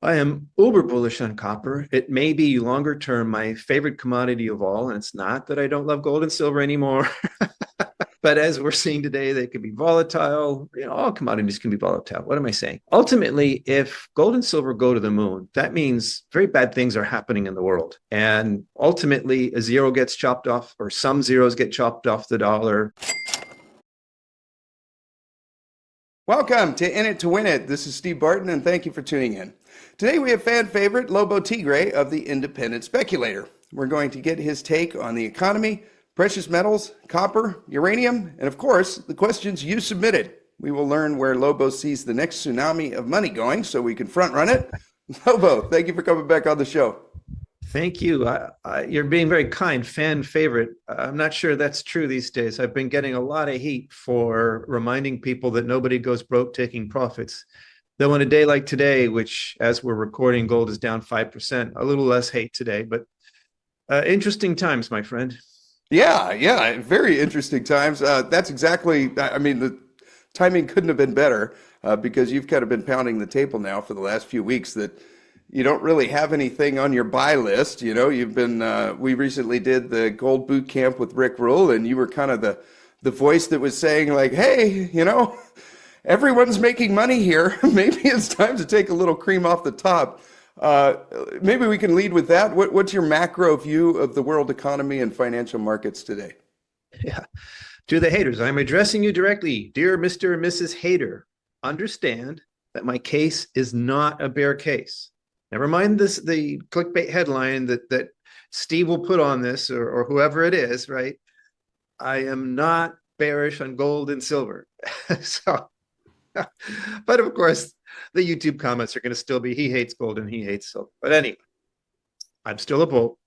I am uber bullish on copper. It may be longer term my favorite commodity of all, and it's not that I don't love gold and silver anymore. But as we're seeing today, they can be volatile. All commodities can be volatile. What am I saying? Ultimately, if gold and silver go to the moon, that means very bad things are happening in the world. And ultimately, a zero gets chopped off, or some zeros get chopped off the dollar. Welcome to In It to Win It. This is Steve Barton, and thank you for tuning in. Today we have fan favorite Lobo Tiggre of the Independent Speculator. We're going to get his take on the economy, precious metals, copper, uranium, and of course, the questions you submitted. We will learn where Lobo sees the next tsunami of money going so we can front run it. Lobo, thank you for coming back on the show. Thank you. You're being very kind, fan favorite. I'm not sure that's true these days. I've been getting a lot of heat for reminding people that nobody goes broke taking profits. Though on a day like today, which as we're recording, gold is down 5%, a little less hate today, but interesting times, my friend. Yeah, very interesting times. That's exactly, I mean, the timing couldn't have been better because you've kind of been pounding the table now for the last few weeks that you don't really have anything on your buy list. You know, you've been, we recently did the gold boot camp with Rick Rule, and you were kind of the voice that was saying like, hey, everyone's making money here. Maybe it's time to take a little cream off the top. Maybe we can lead with that. What's your macro view of the world economy and financial markets today? Yeah. To the haters, I'm addressing you directly. Dear Mr. and Mrs. Hater, understand that my case is not a bear case. Never mind the clickbait headline that Steve will put on this or whoever it is, right? I am not bearish on gold and silver. So, but of course, the YouTube comments are going to still be, he hates gold and he hates silver. But anyway, I'm still a bull.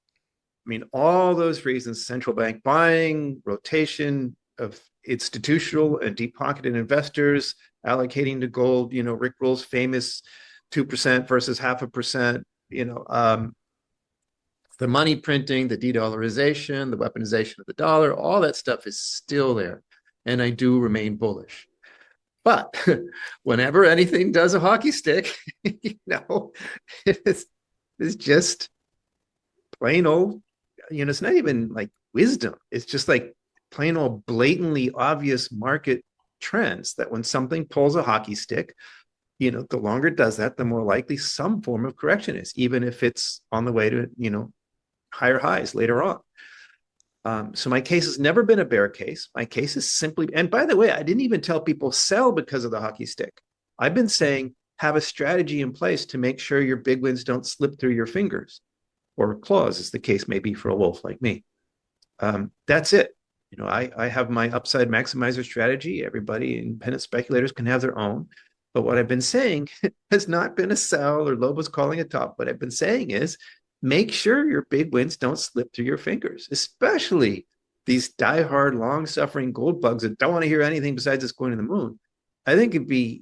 I mean, all those reasons, central bank buying, rotation of institutional and deep-pocketed investors allocating to gold, Rick Rule's famous 2% versus 0.5%, the money printing, the de-dollarization, the weaponization of the dollar, all that stuff is still there. And I do remain bullish. But whenever anything does a hockey stick, it's just plain old, it's not even like wisdom. It's just like plain old blatantly obvious market trends that when something pulls a hockey stick, the longer it does that, the more likely some form of correction is, even if it's on the way to, higher highs later on. So my case has never been a bear case. My case is simply, and by the way, I didn't even tell people sell because of the hockey stick. I've been saying have a strategy in place to make sure your big wins don't slip through your fingers or claws, as the case may be for a wolf like me. That's it. I have my upside maximizer strategy. Everybody, independent speculators, can have their own. But what I've been saying has not been a sell or Lobo's calling a top. What I've been saying is make sure your big wins don't slip through your fingers, especially these diehard, long-suffering gold bugs that don't want to hear anything besides us going to the moon. I think it'd be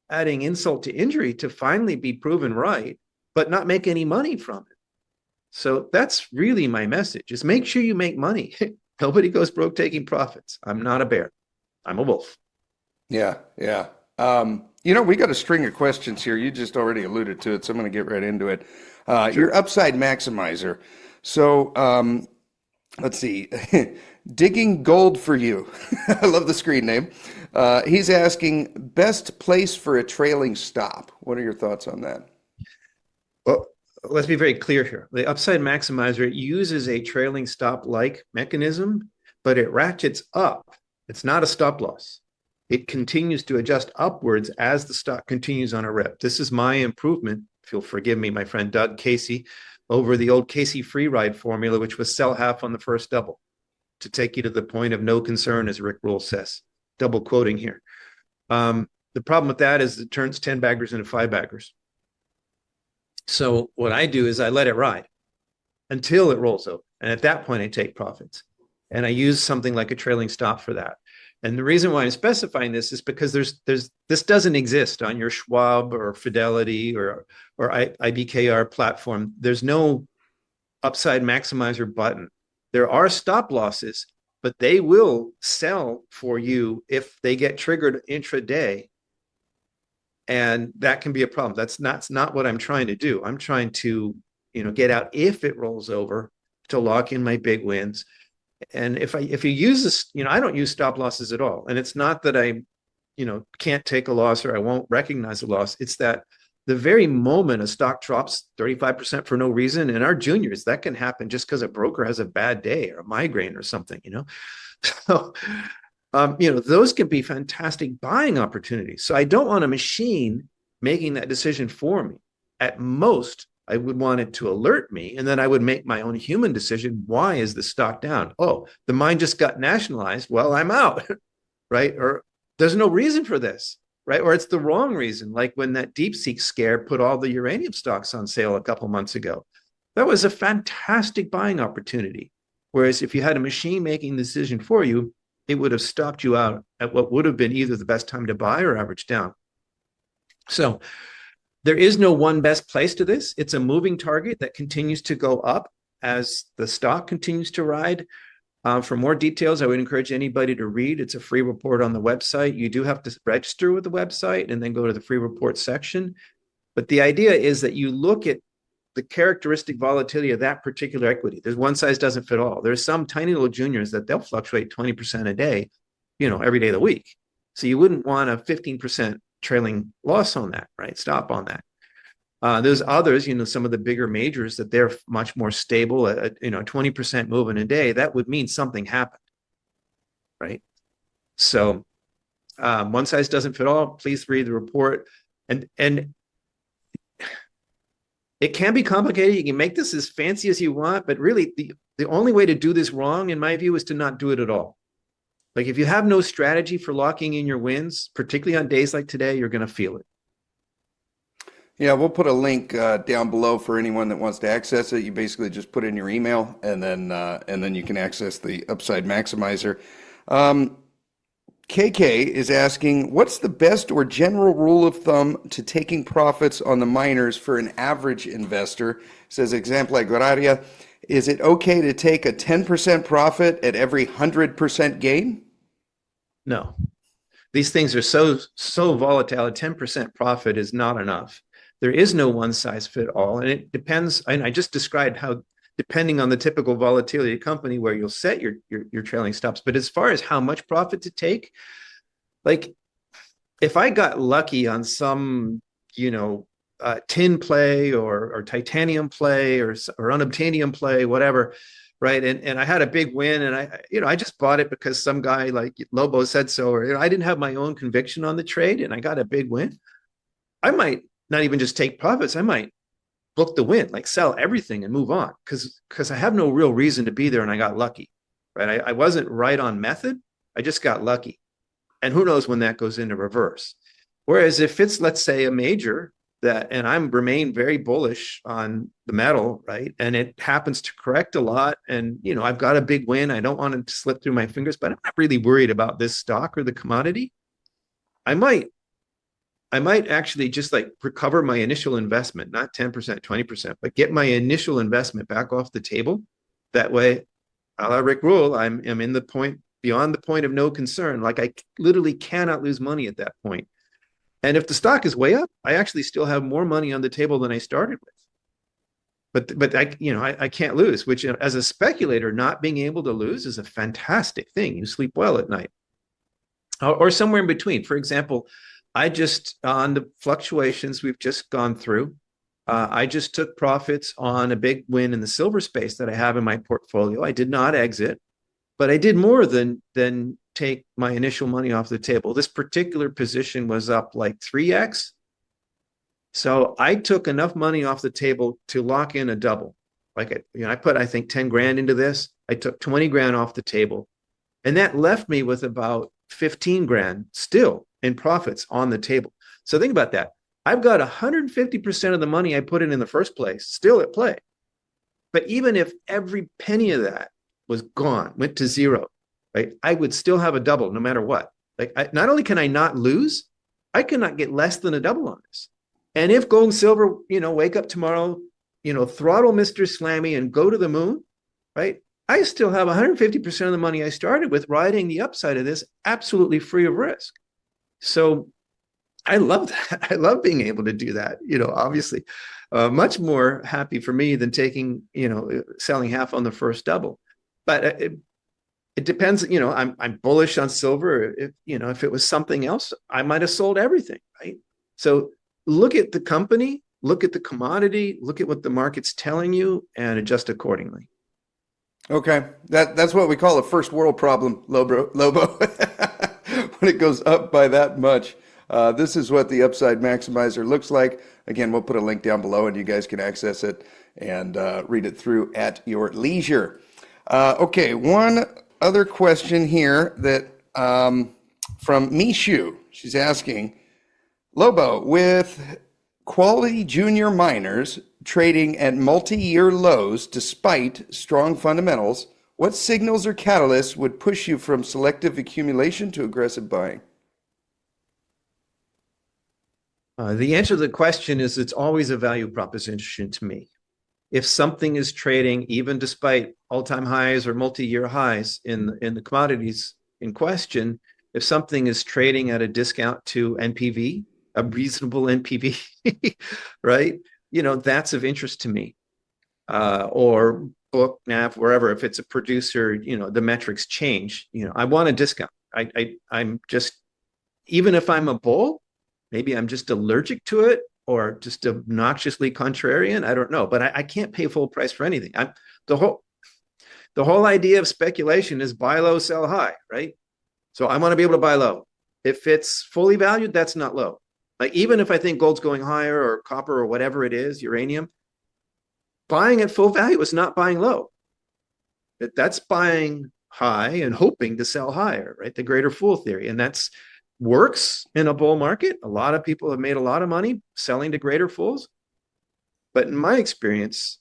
adding insult to injury to finally be proven right, but not make any money from it. So that's really my message, is make sure you make money. Nobody goes broke taking profits. I'm not a bear. I'm a wolf. Yeah. We got a string of questions here. You just already alluded to it, so I'm going to get right into it. Sure. Your upside maximizer. So let's see. Digging gold for you. I love the screen name. He's asking best place for a trailing stop. What are your thoughts on that? Well, let's be very clear here. The upside maximizer uses a trailing stop-like mechanism, but it ratchets up. It's not a stop loss. It continues to adjust upwards as the stock continues on a rip. This is my improvement, if you'll forgive me, my friend Doug Casey, over the old Casey free ride formula, which was sell half on the first double to take you to the point of no concern, as Rick Rule says, double quoting here. The problem with that is it turns 10 baggers into 5 baggers. So what I do is I let it ride until it rolls over. And at that point, I take profits. And I use something like a trailing stop for that. And the reason why I'm specifying this is because this doesn't exist on your Schwab or Fidelity or IBKR platform. There's no upside maximizer button. There are stop losses, but they will sell for you if they get triggered intraday. And that can be a problem. That's not what I'm trying to do. I'm trying to, get out if it rolls over to lock in my big wins. And if you use this, I don't use stop losses at all. And it's not that I, can't take a loss or I won't recognize a loss. It's that the very moment a stock drops 35% for no reason, in our juniors, that can happen just because a broker has a bad day or a migraine or something. So, those can be fantastic buying opportunities. So I don't want a machine making that decision for me. At most, I would want it to alert me, and then I would make my own human decision. Why is the stock down? Oh, the mine just got nationalized. Well, I'm out, right? Or there's no reason for this, right? Or it's the wrong reason, like when that DeepSeek scare put all the uranium stocks on sale a couple months ago. That was a fantastic buying opportunity. Whereas if you had a machine making the decision for you, it would have stopped you out at what would have been either the best time to buy or average down. So there is no one best place to this. It's a moving target that continues to go up as the stock continues to ride. For more details, I would encourage anybody to read. It's a free report on the website. You do have to register with the website and then go to the free report section. But the idea is that you look at the characteristic volatility of that particular equity. There's one size doesn't fit all. There's some tiny little juniors that they'll fluctuate 20% a day, every day of the week. So you wouldn't want a 15% trailing loss on that, right? Stop on that. There's others, some of the bigger majors that they're much more stable at, 20% move in a day. That would mean something happened, right? So one size doesn't fit all. Please read the report. And it can be complicated. You can make this as fancy as you want, but really the only way to do this wrong, in my view, is to not do it at all. Like if you have no strategy for locking in your wins, particularly on days like today, you're going to feel it. Yeah, we'll put a link down below for anyone that wants to access it. You basically just put in your email, and then you can access the Upside Maximizer. KK is asking, what's the best or general rule of thumb to taking profits on the miners for an average investor? Says example Agraria, is it okay to take a 10% profit at every 100% gain? No. These things are so volatile. A 10% profit is not enough. There is no one size fit all. And it depends. And I just described how, depending on the typical volatility company where you'll set your trailing stops. But as far as how much profit to take, like if I got lucky on some, tin play or titanium play or unobtainium play, whatever, right? And I had a big win, and I just bought it because some guy like Lobo said so, or I didn't have my own conviction on the trade, and I got a big win. I might not even just take profits. I might book the win, like sell everything and move on, because I have no real reason to be there, and I got lucky, right? I wasn't right on method. I just got lucky, and who knows when that goes into reverse. Whereas if it's, let's say, a major and I'm remain very bullish on the metal, right, and it happens to correct a lot, and I've got a big win. I don't want it to slip through my fingers, but I'm not really worried about this stock or the commodity. I might actually just like recover my initial investment, not 10%, 20%, but get my initial investment back off the table. That way, a la Rick Rule, I'm in the point, beyond the point of no concern. Like I literally cannot lose money at that point. And if the stock is way up, I actually still have more money on the table than I started with. But I can't lose, which as a speculator, not being able to lose is a fantastic thing. You sleep well at night. Or somewhere in between. For example, I just, on the fluctuations we've just gone through, I just took profits on a big win in the silver space that I have in my portfolio. I did not exit, but I did more than take my initial money off the table. This particular position was up like 3x. So I took enough money off the table to lock in a double. Like I put, I think, 10 grand into this. I took 20 grand off the table, and that left me with about 15 grand still in profits on the table. So think about that. I've got 150% of the money I put in the first place still at play. But even if every penny of that was gone, went to zero, right, I would still have a double no matter what. Like not only can I not lose, I cannot get less than a double on this. And if gold and silver, wake up tomorrow, throttle Mr. Slammy and go to the moon, right? I still have 150% of the money I started with riding the upside of this absolutely free of risk. So I love that. I love being able to do that. Obviously, much more happy for me than taking, selling half on the first double. But it depends. I'm bullish on silver. If it was something else, I might have sold everything, right? So look at the company, look at the commodity, look at what the market's telling you, and adjust accordingly. Okay, that's what we call a first world problem, Lobo. When it goes up by that much, this is what the upside maximizer looks like. Again, we'll put a link down below, and you guys can access it and read it through at your leisure. Okay, one other question here that from Mishu. She's asking, Lobo, with quality junior miners trading at multi-year lows despite strong fundamentals, what signals or catalysts would push you from selective accumulation to aggressive buying? The answer to the question is it's always a value proposition to me. If something is trading, even despite all-time highs or multi-year highs in the commodities in question, if something is trading at a discount to NPV, a reasonable NPV, right? That's of interest to me. Or book nav, wherever. If it's a producer, the metrics change. I want a discount. I'm just, even if I'm a bull, maybe I'm just allergic to it or just obnoxiously contrarian. I don't know, but I can't pay full price for anything. The whole the whole idea of speculation is buy low, sell high, right? So I want to be able to buy low. If it's fully valued, that's not low. Like even if I think gold's going higher or copper or whatever it is, uranium, buying at full value is not buying low. That's buying high and hoping to sell higher, right? The greater fool theory. And that's works in a bull market. A lot of people have made a lot of money selling to greater fools. But in my experience,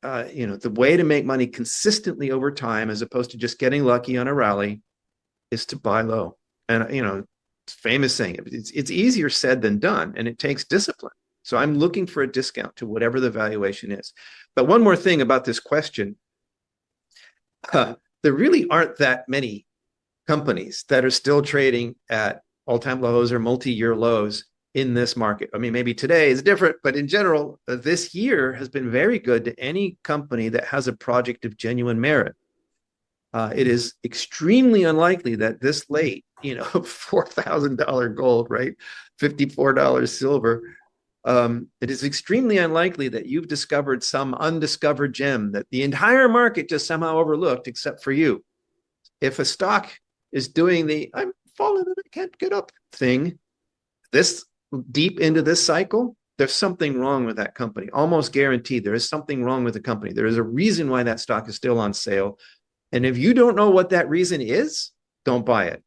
the way to make money consistently over time, as opposed to just getting lucky on a rally, is to buy low. And it's famous saying it's easier said than done, and it takes discipline. So I'm looking for a discount to whatever the valuation is. But one more thing about this question, there really aren't that many companies that are still trading at all-time lows or multi-year lows in this market. I mean, maybe today is different, but in general, this year has been very good to any company that has a project of genuine merit. It is extremely unlikely that this late, $4,000 gold, right? $54 silver. It is extremely unlikely that you've discovered some undiscovered gem that the entire market just somehow overlooked, except for you. If a stock is doing the I'm falling and I can't get up thing, this deep into this cycle, there's something wrong with that company. Almost guaranteed there is something wrong with the company. There is a reason why that stock is still on sale. And if you don't know what that reason is, don't buy it.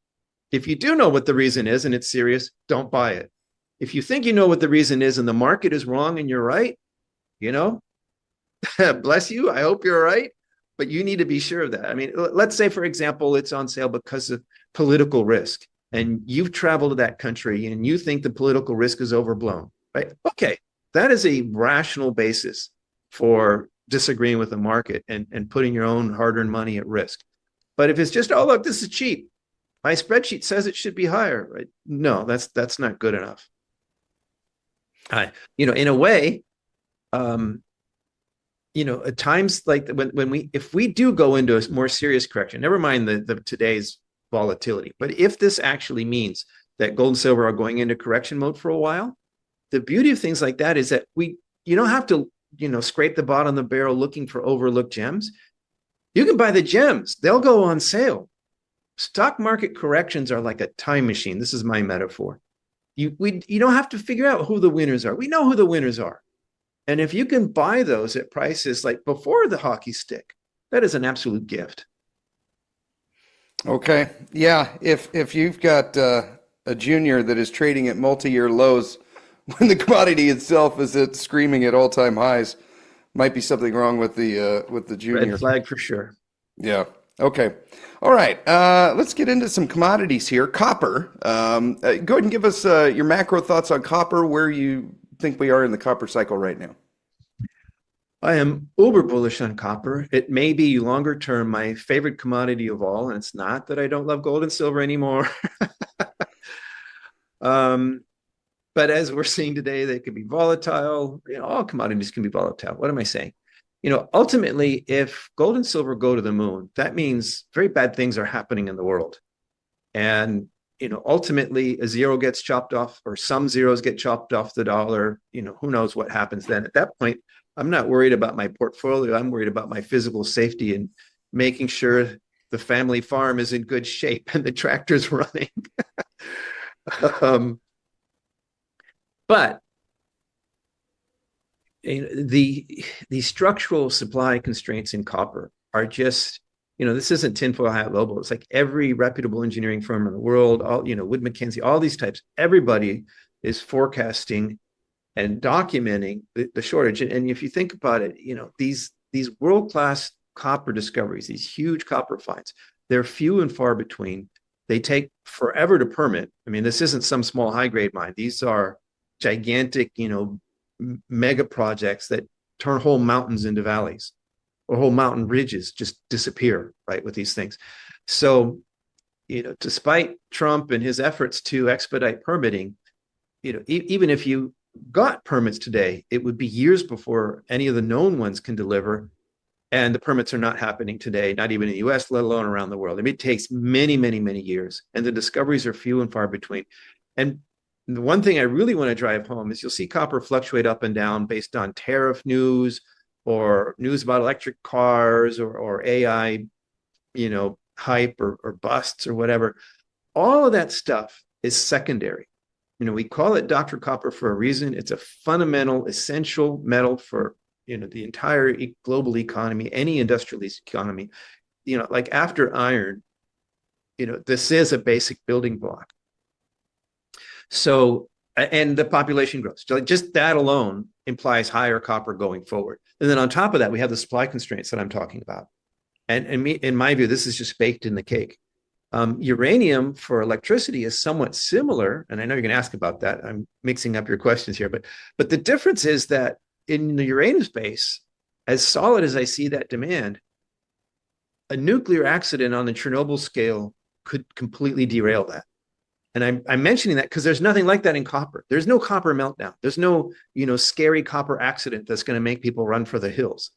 If you do know what the reason is and it's serious, don't buy it. If you think you know what the reason is and the market is wrong and you're right, bless you. I hope you're right. But you need to be sure of that. I mean, let's say, for example, it's on sale because of political risk, and you've traveled to that country and you think the political risk is overblown, right? Okay, that is a rational basis for disagreeing with the market and putting your own hard-earned money at risk. But if it's just, oh, look, this is cheap. My spreadsheet says it should be higher, right? No, that's not good enough. In a way, at times like if we do go into a more serious correction, never mind the today's volatility, but if this actually means that gold and silver are going into correction mode for a while, the beauty of things like that is that you don't have to scrape the bottom of the barrel looking for overlooked gems. You can buy the gems; they'll go on sale. Stock market corrections are like a time machine. This is my metaphor. You don't have to figure out who the winners are. We know who the winners are. And if you can buy those at prices like before the hockey stick, that is an absolute gift. Okay. Yeah. If you've got a junior that is trading at multi-year lows when the commodity itself is at screaming at all-time highs, might be something wrong with the junior. Red flag for sure. Yeah. Okay. All right. Let's get into some commodities here. Copper. Go ahead and give us your macro thoughts on copper, where you think we are in the copper cycle right now. I am uber bullish on copper. It may be longer term my favorite commodity of all, and it's not that I don't love gold and silver anymore. Um, but as we're seeing today, they can be volatile. All commodities can be volatile. What am I saying? Ultimately, if gold and silver go to the moon, that means very bad things are happening in the world. And ultimately, a zero gets chopped off, or some zeros get chopped off the dollar. Who knows what happens then? At that point, I'm not worried about my portfolio. I'm worried about my physical safety and making sure the family farm is in good shape and the tractor's running. um, but the structural supply constraints in copper are just, this isn't tinfoil hat global. It's like every reputable engineering firm in the world, all, Wood Mackenzie, all these types, everybody is forecasting and documenting the shortage. And if you think about it, these world-class copper discoveries, these huge copper finds, they're few and far between. They take forever to permit. I mean, this isn't some small high-grade mine. These are gigantic, mega projects that turn whole mountains into valleys, or whole mountain ridges just disappear, right, with these things. So, despite Trump and his efforts to expedite permitting, even if you got permits today, it would be years before any of the known ones can deliver. And the permits are not happening today, not even in the US, let alone around the world. I mean, it takes many, many, many years, and the discoveries are few and far between. And the one thing I really want to drive home is you'll see copper fluctuate up and down based on tariff news, or news about electric cars, or AI, hype, or busts, or whatever. All of that stuff is secondary. We call it Dr. Copper for a reason. It's a fundamental, essential metal for the entire global economy, any industrialized economy. Like after iron, this is a basic building block. So, and the population grows. Just that alone implies higher copper going forward. And then on top of that, we have the supply constraints that I'm talking about. And in my view, this is just baked in the cake. Uranium for electricity is somewhat similar, and I know you're going to ask about that. I'm mixing up your questions here, but the difference is that in the uranium space, as solid as I see that demand, a nuclear accident on the Chernobyl scale could completely derail that. And I'm mentioning that because there's nothing like that in copper. There's no copper meltdown. There's no scary copper accident that's going to make people run for the hills,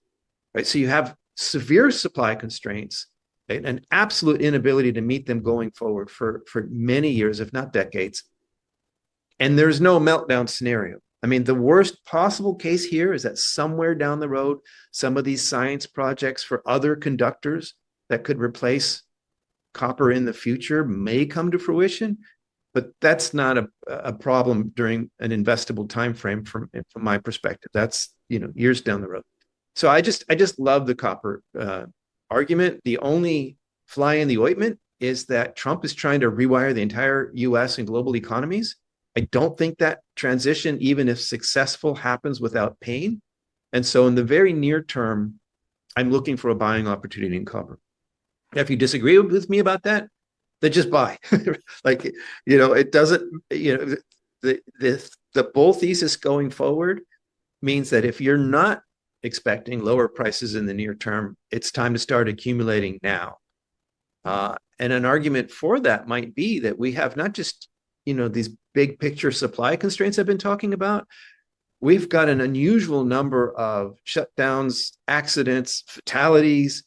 right? So you have severe supply constraints, an absolute inability to meet them going forward for many years, if not decades. And there's no meltdown scenario. I mean, the worst possible case here is that somewhere down the road, some of these science projects for other conductors that could replace copper in the future may come to fruition, but that's not a problem during an investable time frame from my perspective. That's years down the road. So I just love the copper argument. The only fly in the ointment is that Trump is trying to rewire the entire US and global economies. I don't think that transition, even if successful, happens without pain. And so in the very near term, I'm looking for a buying opportunity in copper. If you disagree with me about that, then just buy. Like, it doesn't, the bull thesis going forward means that if you're not expecting lower prices in the near term, it's time to start accumulating now. And an argument for that might be that we have not just, these big picture supply constraints I've been talking about. We've got an unusual number of shutdowns, accidents, fatalities,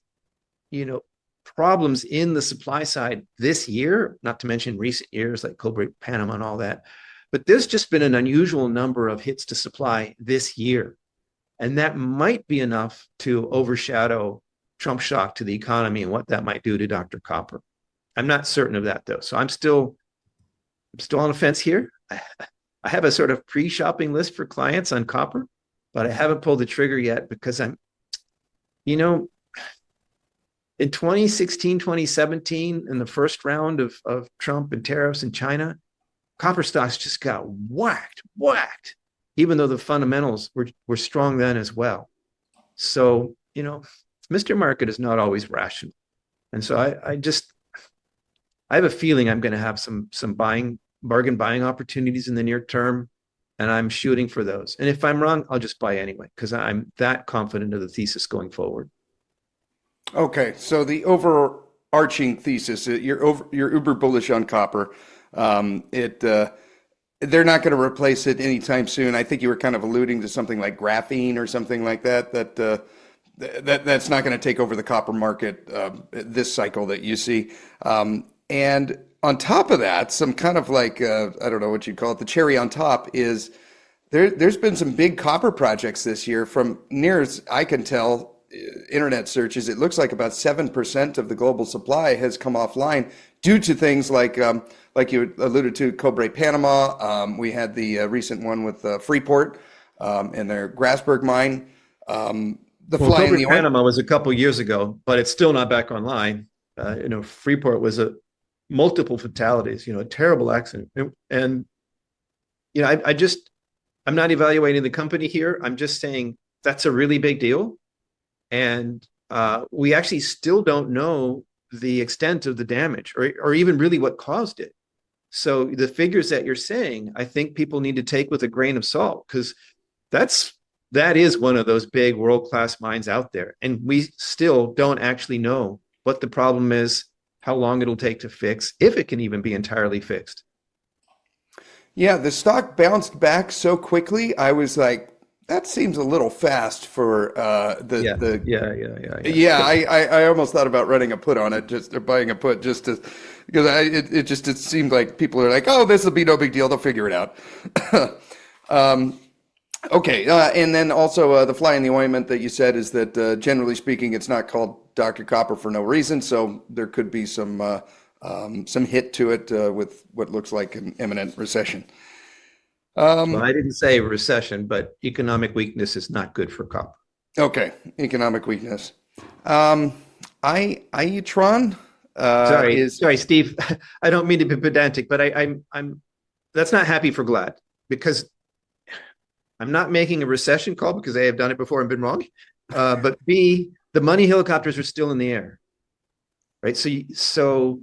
problems in the supply side this year, not to mention recent years like Cobre Panama and all that. But there's just been an unusual number of hits to supply this year. And that might be enough to overshadow Trump shock to the economy and what that might do to Dr. Copper. I'm not certain of that, though. So I'm still on the fence here. I have a sort of pre-shopping list for clients on copper, but I haven't pulled the trigger yet because I'm, in 2016, 2017, in the first round of Trump and tariffs in China, copper stocks just got whacked, even though the fundamentals were strong then as well. So, Mr. Market is not always rational. And so I have a feeling I'm going to have some bargain buying opportunities in the near term, and I'm shooting for those. And if I'm wrong, I'll just buy anyway because I'm that confident of the thesis going forward. Okay, so the overarching thesis, you're uber bullish on copper. It they're not going to replace it anytime soon. I think you were kind of alluding to something like graphene or something like that. That's not going to take over the copper market this cycle that you see. And on top of that, some kind of like I don't know what you'd call it. The cherry on top is there's been some big copper projects this year. From near as I can tell, internet searches, it looks like about 7% of the global supply has come offline due to things like you alluded to, Cobre Panama. We had the recent one with Freeport and their Grasberg mine. The Well, fly in Cobre the ointment. Panama was a couple years ago, but it's still not back online. Freeport was a multiple fatalities, a terrible accident. And I'm not evaluating the company here. I'm just saying that's a really big deal. And we actually still don't know the extent of the damage or even really what caused it. So the figures that you're saying, I think people need to take with a grain of salt because that is one of those big world-class mines out there. And we still don't actually know what the problem is, how long it'll take to fix, if it can even be entirely fixed. Yeah, the stock bounced back so quickly. I was like, that seems a little fast for Yeah, the yeah. yeah, I almost thought about running a put on it, just or buying a put just to because it seemed like people are like, oh, this will be no big deal, they'll figure it out. Okay, and then also the fly in the ointment that you said is that generally speaking, it's not called Dr. Copper for no reason, so there could be some hit to it with what looks like an imminent recession. Well, I didn't say recession, but economic weakness is not good for copper. Okay, economic weakness. Um, Iutron Sorry, is sorry, Steve. I don't mean to be pedantic, but I'm that's not happy for Glad because I'm not making a recession call because I have done it before and been wrong. But B, the money helicopters are still in the air, right? So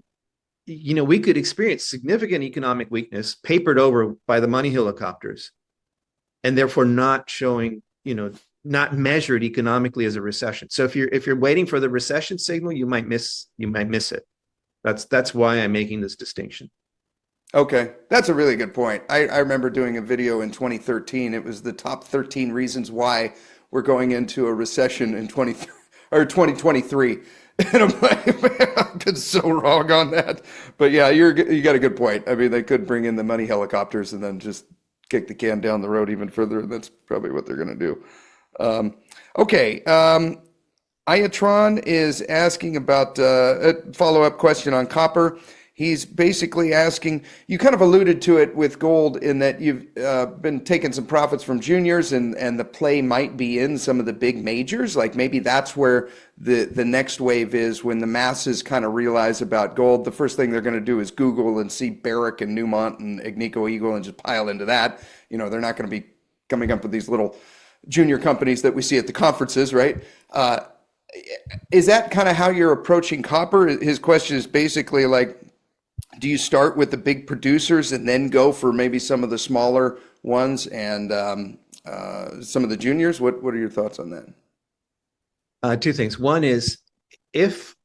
we could experience significant economic weakness papered over by the money helicopters, and therefore not showing, not measured economically as a recession. So if you're waiting for the recession signal, you might miss it. That's why I'm making this distinction. okay. That's a really good point. I remember doing a video in 2013. It was the top 13 reasons why we're going into a recession in 20 or 2023. And I'm like, man, I've been so wrong on that. But yeah, you got a good point. I mean, they could bring in the money helicopters and then just kick the can down the road even further. And that's probably what they're going to do. Um, okay. Iatron is asking about a follow-up question on copper. He's basically asking, you kind of alluded to it with gold in that you've been taking some profits from juniors and the play might be in some of the big majors. Like maybe that's where the next wave is when the masses kind of realize about gold. The first thing they're going to do is Google and see Barrick and Newmont and Agnico Eagle and just pile into that. They're not going to be coming up with these little junior companies that we see at the conferences, right? Is that kind of how you're approaching copper? His question is basically like, do you start with the big producers and then go for maybe some of the smaller ones and some of the juniors? What are your thoughts on that? Two things. One is if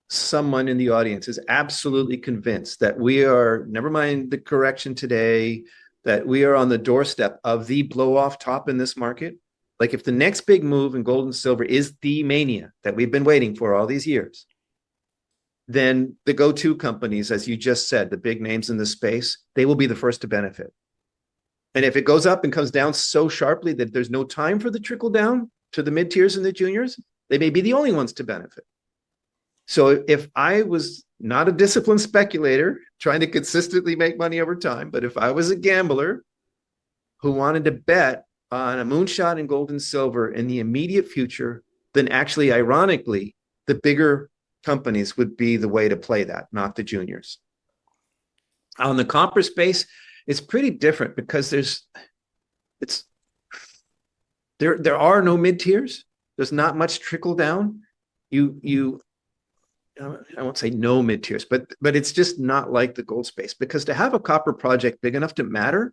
someone in the audience is absolutely convinced that we are, never mind the correction today, that we are on the doorstep of the blow off top in this market, like if the next big move in gold and silver is the mania that we've been waiting for all these years, then the go-to companies, as you just said, the big names in the space, they will be the first to benefit. And if it goes up and comes down so sharply that there's no time for the trickle down to the mid-tiers and the juniors, they may be the only ones to benefit. So if I was not a disciplined speculator trying to consistently make money over time, but if I was a gambler who wanted to bet on a moonshot in gold and silver in the immediate future, then actually, ironically, the bigger companies would be the way to play that, not the juniors. On the copper space, it's pretty different because there are no mid tiers. There's not much trickle down. You I won't say no mid tiers, but it's just not like the gold space because to have a copper project big enough to matter,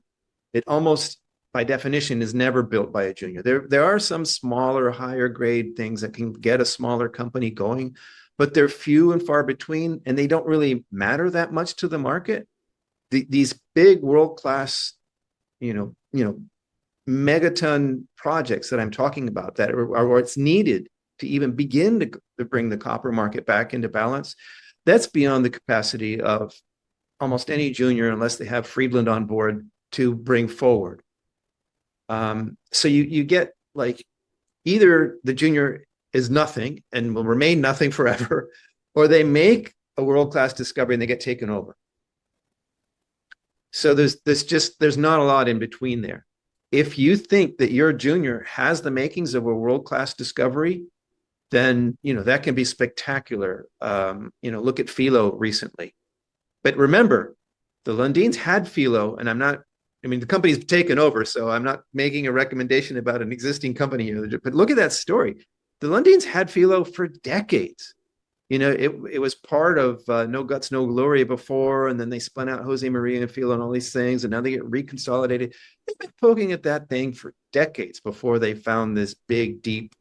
it almost by definition is never built by a junior. There are some smaller, higher grade things that can get a smaller company going, but they're few and far between, and they don't really matter that much to the market. These big world-class megaton projects that I'm talking about that are what's needed to even begin to bring the copper market back into balance, that's beyond the capacity of almost any junior, unless they have Friedland on board, to bring forward. So you get like either the junior is nothing and will remain nothing forever, or they make a world-class discovery and they get taken over. So there's not a lot in between there. If you think that your junior has the makings of a world-class discovery, then that can be spectacular. Look at Philo recently. But remember, the Lundins had Philo, and the company's taken over, so I'm not making a recommendation about an existing company here. But look at that story. The Lundins had Philo for decades. It was part of No Guts, No Glory before, and then they spun out Jose Maria and Philo and all these things, and now they get reconsolidated. They've been poking at that thing for decades before they found this big, deep,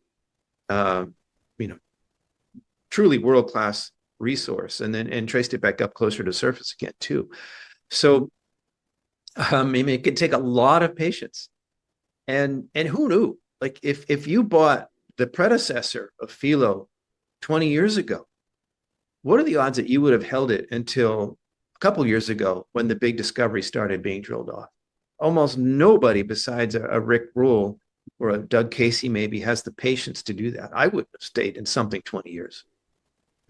truly world-class resource, and traced it back up closer to surface again too. So it could take a lot of patience, and who knew? Like if you bought the predecessor of Philo 20 years ago, what are the odds that you would have held it until a couple years ago when the big discovery started being drilled off? Almost nobody besides a Rick Rule or a Doug Casey maybe has the patience to do that. I wouldn't have stayed in something 20 years.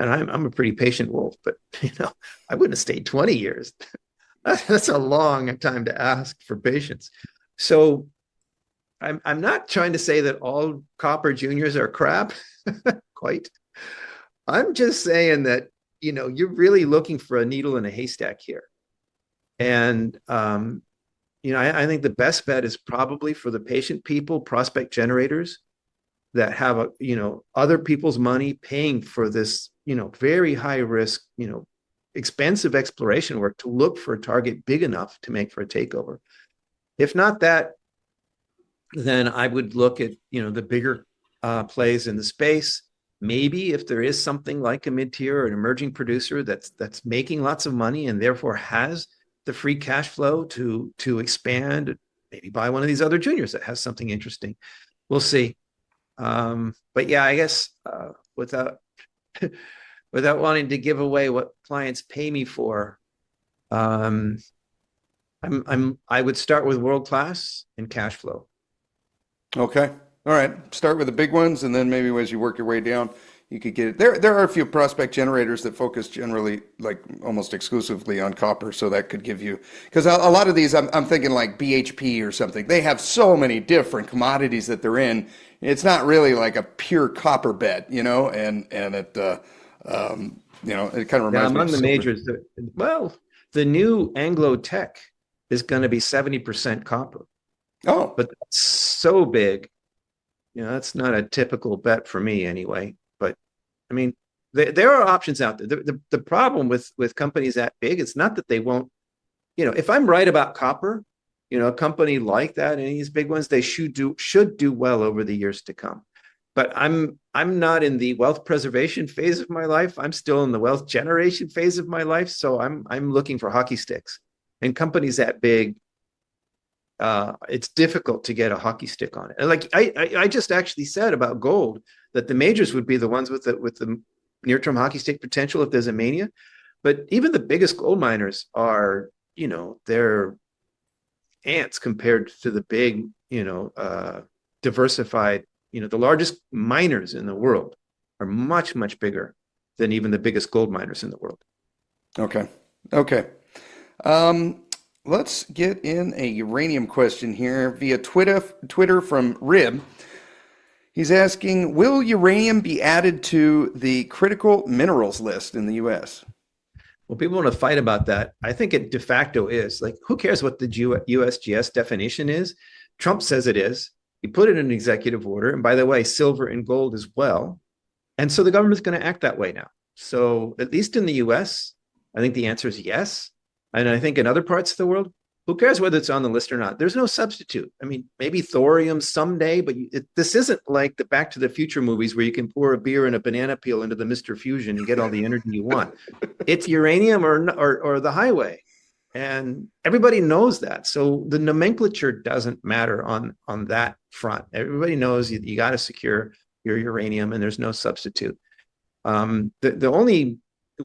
And I'm a pretty patient wolf, but I wouldn't have stayed 20 years. That's a long time to ask for patience. So I'm not trying to say that all copper juniors are crap, quite. I'm just saying that, you're really looking for a needle in a haystack here. And, I think the best bet is probably for the patient people, prospect generators that have, other people's money paying for this, very high risk, expensive exploration work to look for a target big enough to make for a takeover. If not that, then I would look at, the bigger plays in the space. Maybe if there is something like a mid-tier or an emerging producer that's making lots of money and therefore has the free cash flow to expand, maybe buy one of these other juniors that has something interesting. We'll see. But yeah, I guess without wanting to give away what clients pay me for, I would start with world class and cash flow. Okay. All right. Start with the big ones, and then maybe as you work your way down, you could get it. There are a few prospect generators that focus generally, like almost exclusively on copper, so that could give you, because a lot of these, I'm thinking like BHP or something. They have so many different commodities that they're in. It's not really like a pure copper bet, and it, it kind of reminds me among of the silver. majors, the new Anglo Tech is going to be 70% copper, Oh, but that's so big. That's not a typical bet for me anyway. But I mean, there are options out there. The problem with companies that big, it's not that they won't. If I'm right about copper, a company like that, any of these big ones, they should do well over the years to come. But I'm not in the wealth preservation phase of my life. I'm still in the wealth generation phase of my life. So I'm looking for hockey sticks, and companies that big. It's difficult to get a hockey stick on it. And like I just actually said about gold that the majors would be the ones with the near-term hockey stick potential if there's a mania. But even the biggest gold miners are, they're ants compared to the big, diversified, the largest miners in the world are much, much bigger than even the biggest gold miners in the world. okay. Okay. Let's get in a uranium question here via Twitter from Rib. He's asking, will uranium be added to the critical minerals list in the U.S.? Well, people want to fight about that. I think it de facto is. Like, who cares what the USGS definition is? Trump says it is. He put it in an executive order. And by the way, silver and gold as well. And so the government's going to act that way now. So at least in the US, I think the answer is yes. And I think in other parts of the world, who cares whether it's on the list or not? There's no substitute. I mean, maybe thorium someday, but this isn't like the Back to the Future movies where you can pour a beer and a banana peel into the Mr. Fusion and get all the energy you want. It's uranium or the highway. And everybody knows that. So the nomenclature doesn't matter on that front. Everybody knows you got to secure your uranium, and there's no substitute. The only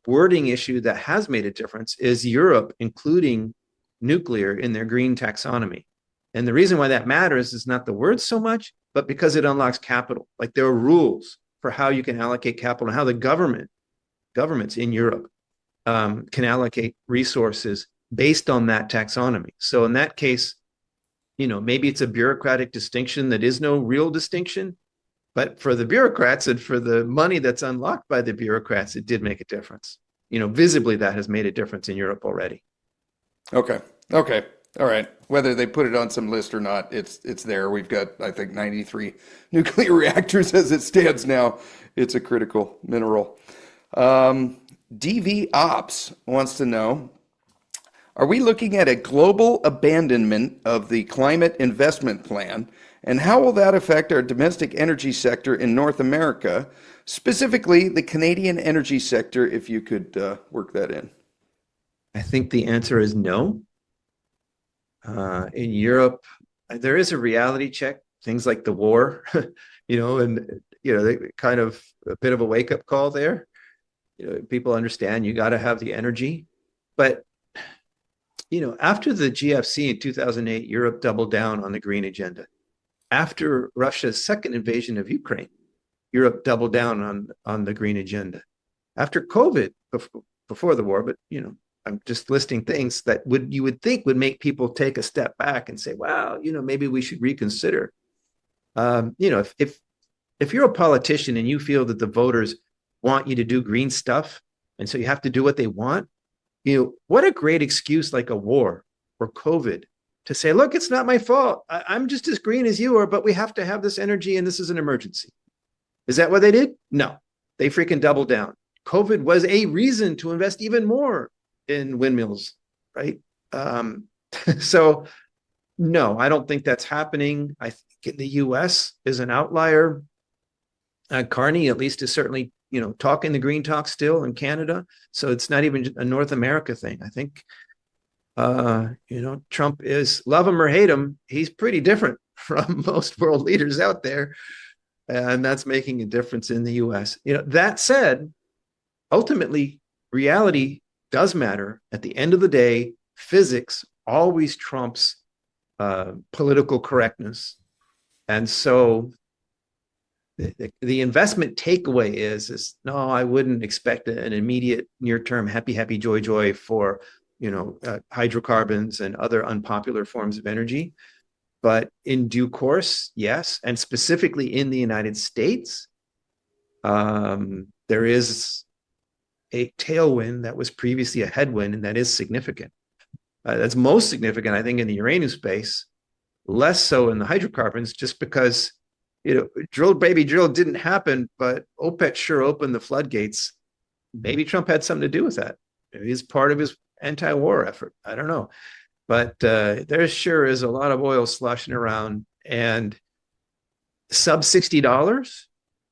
wording issue that has made a difference is Europe including nuclear in their green taxonomy. And the reason why that matters is not the words so much, but because it unlocks capital. Like there are rules for how you can allocate capital and how the governments in Europe can allocate resources based on that taxonomy. So in that case, maybe it's a bureaucratic distinction that is no real distinction, but for the bureaucrats and for the money that's unlocked by the bureaucrats, it did make a difference. Visibly that has made a difference in Europe already. Okay. Okay. All right. Whether they put it on some list or not, it's there. We've got, I think, 93 nuclear reactors as it stands now. It's a critical mineral. DV Ops wants to know, are we looking at a global abandonment of the climate investment plan? And how will that affect our domestic energy sector in North America, specifically the Canadian energy sector, if you could work that in? I think the answer is no. In Europe, there is a reality check, things like the war, they kind of a bit of a wake up call there. People understand you got to have the energy. But, after the GFC in 2008, Europe doubled down on the green agenda. After Russia's second invasion of Ukraine, Europe doubled down on the green agenda. After COVID, before the war, but, I'm just listing things that you would think would make people take a step back and say, wow, maybe we should reconsider. If you're a politician and you feel that the voters want you to do green stuff, and so you have to do what they want, what a great excuse like a war or COVID to say, look, it's not my fault. I'm just as green as you are, but we have to have this energy and this is an emergency. Is that what they did? No, they freaking doubled down. COVID was a reason to invest even more in windmills, right? So no, I don't think that's happening. I think the US is an outlier. Carney, at least, is certainly, talking the green talk still in Canada. So it's not even a North America thing. I think, Trump is, love him or hate him, he's pretty different from most world leaders out there. And that's making a difference in the US. That said, ultimately, reality does matter. At the end of the day, physics always trumps political correctness. And so the investment takeaway is no, I wouldn't expect an immediate near-term happy, joy for, hydrocarbons and other unpopular forms of energy. But in due course, yes. And specifically in the United States, there is a tailwind that was previously a headwind, and that is significant. That's most significant, I think, in the uranium space, less so in the hydrocarbons, just because, drill baby drill didn't happen, but OPEC sure opened the floodgates. Maybe Trump had something to do with that. Maybe it's part of his anti-war effort. I don't know. But there sure is a lot of oil sloshing around, and sub $60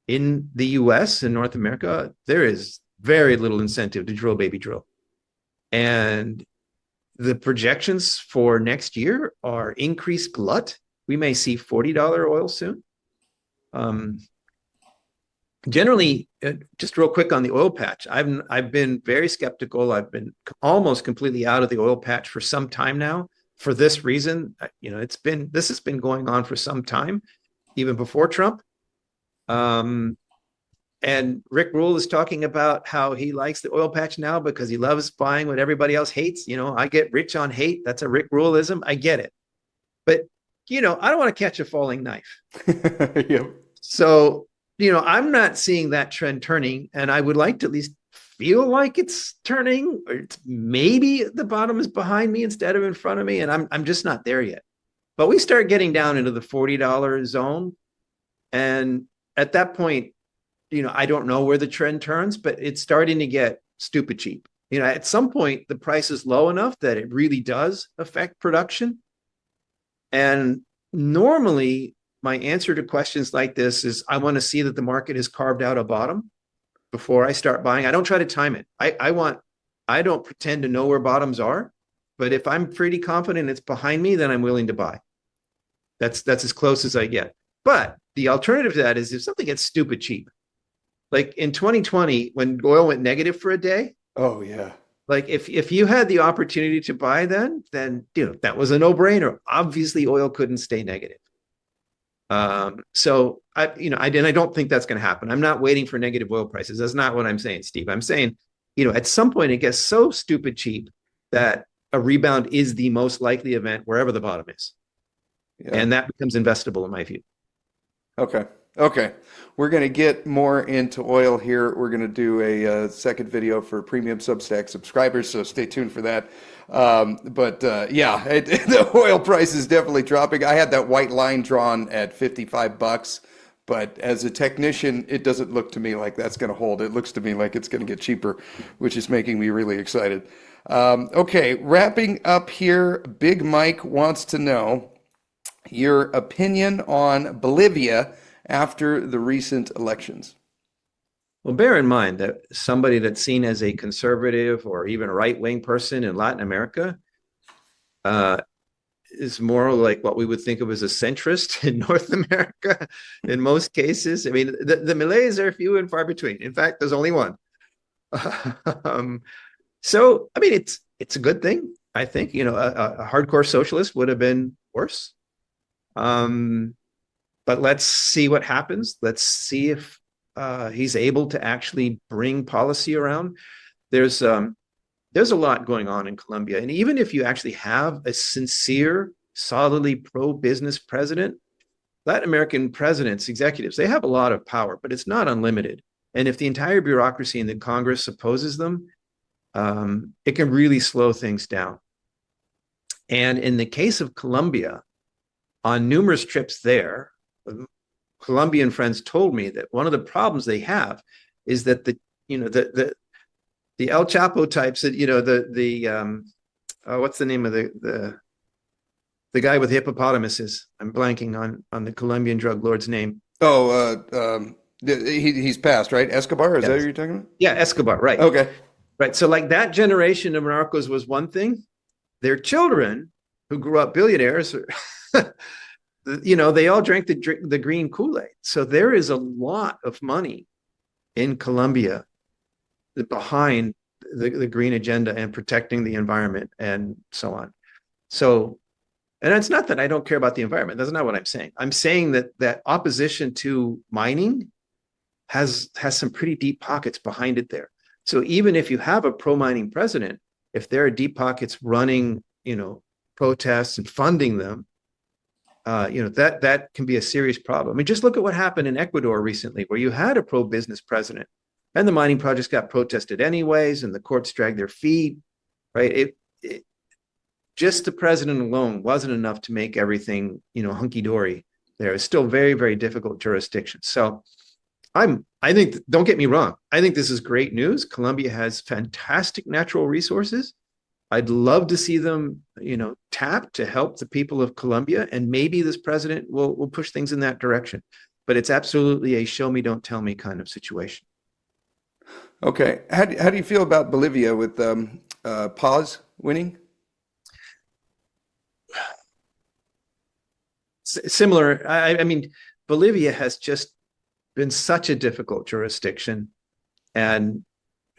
in the US and North America, there is very little incentive to drill baby drill. And the projections for next year are increased glut. We may see $40 oil soon. Generally, just real quick on the oil patch, I've been very skeptical. I've been almost completely out of the oil patch for some time now. For this reason, this has been going on for some time, even before Trump. And Rick Rule is talking about how he likes the oil patch now because he loves buying what everybody else hates. I get rich on hate. That's a Rick Ruleism. I get it. But, I don't want to catch a falling knife. Yep. So, I'm not seeing that trend turning, and I would like to at least feel like it's turning, or it's maybe the bottom is behind me instead of in front of me, and I'm just not there yet. But we start getting down into the $40 zone, and at that point, I don't know where the trend turns, but it's starting to get stupid cheap. At some point, the price is low enough that it really does affect production. And normally, my answer to questions like this is I want to see that the market has carved out a bottom before I start buying. I don't try to time it. I don't pretend to know where bottoms are, But if I'm pretty confident it's behind me, then I'm willing to buy. That's as close as I get. But the alternative to that is if something gets stupid cheap, like in 2020 when oil went negative for a day. Oh yeah. Like if you had the opportunity to buy then that was a no-brainer. Obviously, oil couldn't stay negative. So I don't think that's going to happen. I'm not waiting for negative oil prices. That's not what I'm saying, Steve. I'm saying, at some point it gets so stupid cheap that a rebound is the most likely event wherever the bottom is. Yeah. And that becomes investable in my view. Okay. Okay. We're going to get more into oil here. We're going to do a second video for premium Substack subscribers, so stay tuned for that. The oil price is definitely dropping. I had that white line drawn at $55, but as a technician, it doesn't look to me like that's going to hold. It looks to me like it's going to get cheaper, which is making me really excited. Okay, wrapping up here, Big Mike wants to know your opinion on Bolivia after the recent elections. Well, bear in mind that somebody that's seen as a conservative or even a right-wing person in Latin America is more like what we would think of as a centrist in North America in most cases. I mean, the Malays are few and far between. In fact, there's only one. So, I mean, it's a good thing. I think, a hardcore socialist would have been worse. But let's see what happens. Let's see if he's able to actually bring policy around. There's a lot going on in Colombia. And even if you actually have a sincere, solidly pro-business president, Latin American presidents, executives, they have a lot of power, but it's not unlimited. And if the entire bureaucracy in the Congress opposes them, it can really slow things down. And in the case of Colombia, on numerous trips there, Colombian friends told me that one of the problems they have is that the El Chapo types that what's the name of the guy with hippopotamuses? I'm blanking on the Colombian drug lord's name. He's passed, right? Escobar, is that what you're talking about? Yeah, Escobar, right. Okay. Right. So like that generation of narcos was one thing. Their children who grew up billionaires they all drank the green Kool-Aid. So there is a lot of money in Colombia behind the green agenda and protecting the environment and so on. So, and it's not that I don't care about the environment. That's not what I'm saying. I'm saying that opposition to mining has some pretty deep pockets behind it there. So even if you have a pro-mining president, if there are deep pockets running, protests and funding them, that can be a serious problem. I mean, just look at what happened in Ecuador recently, where you had a pro-business president and the mining projects got protested anyways, and the courts dragged their feet, right? Just the president alone wasn't enough to make everything, hunky-dory there. It's still very, very difficult jurisdiction. So I think, don't get me wrong, I think this is great news. Colombia has fantastic natural resources. I'd love to see them, tap to help the people of Colombia, and maybe this president will push things in that direction. But it's absolutely a show me, don't tell me kind of situation. Okay. How do you feel about Bolivia with Paz winning? Similar. I mean, Bolivia has just been such a difficult jurisdiction, and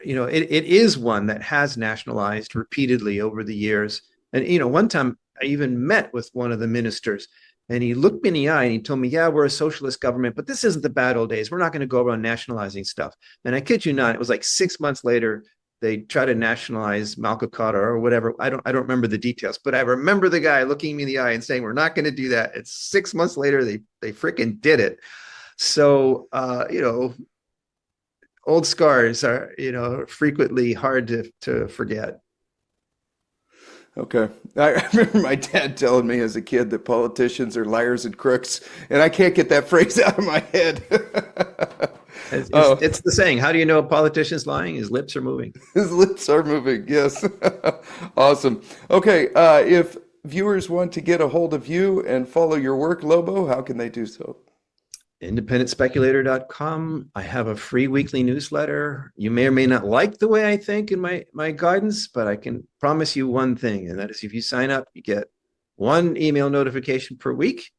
it is one that has nationalized repeatedly over the years. And one time I even met with one of the ministers, and he looked me in the eye and he told me, "Yeah, we're a socialist government, but this isn't the bad old days. We're not going to go around nationalizing stuff." And I kid you not, it was like 6 months later they tried to nationalize Malcacata or whatever. I don't remember the details, but I remember the guy looking me in the eye and saying, "We're not going to do that." It's 6 months later they freaking did it. So old scars are, frequently hard to forget. Okay. I remember my dad telling me as a kid that politicians are liars and crooks, and I can't get that phrase out of my head. It's the saying. How do you know a politician's lying? His lips are moving. His lips are moving. Yes. Awesome. Okay. If viewers want to get a hold of you and follow your work, Lobo, how can they do so? independentspeculator.com. I have a free weekly newsletter. You may or may not like the way I think in my guidance, but I can promise you one thing, and that is if you sign up, you get one email notification per week,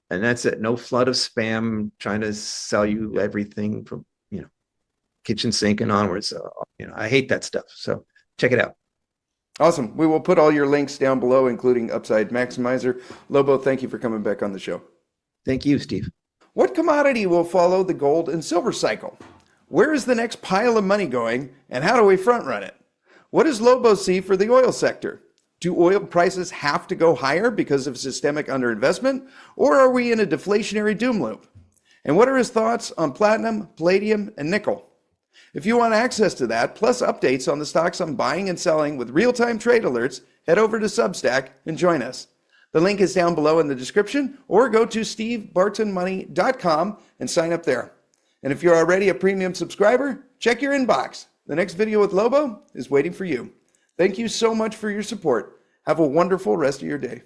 and that's it. No flood of spam trying to sell you everything from, kitchen sink and onwards. I hate that stuff. So check it out. Awesome. We will put all your links down below, including Upside Maximizer. Lobo, thank you for coming back on the show. Thank you, Steve. What commodity will follow the gold and silver cycle? Where is the next pile of money going, and how do we front run it? What does Lobo see for the oil sector? Do oil prices have to go higher because of systemic underinvestment, or are we in a deflationary doom loop? And what are his thoughts on platinum, palladium, and nickel? If you want access to that, plus updates on the stocks I'm buying and selling with real-time trade alerts, head over to Substack and join us. The link is down below in the description, or go to stevebartonmoney.com and sign up there. And if you're already a premium subscriber, check your inbox. The next video with Lobo is waiting for you. Thank you so much for your support. Have a wonderful rest of your day.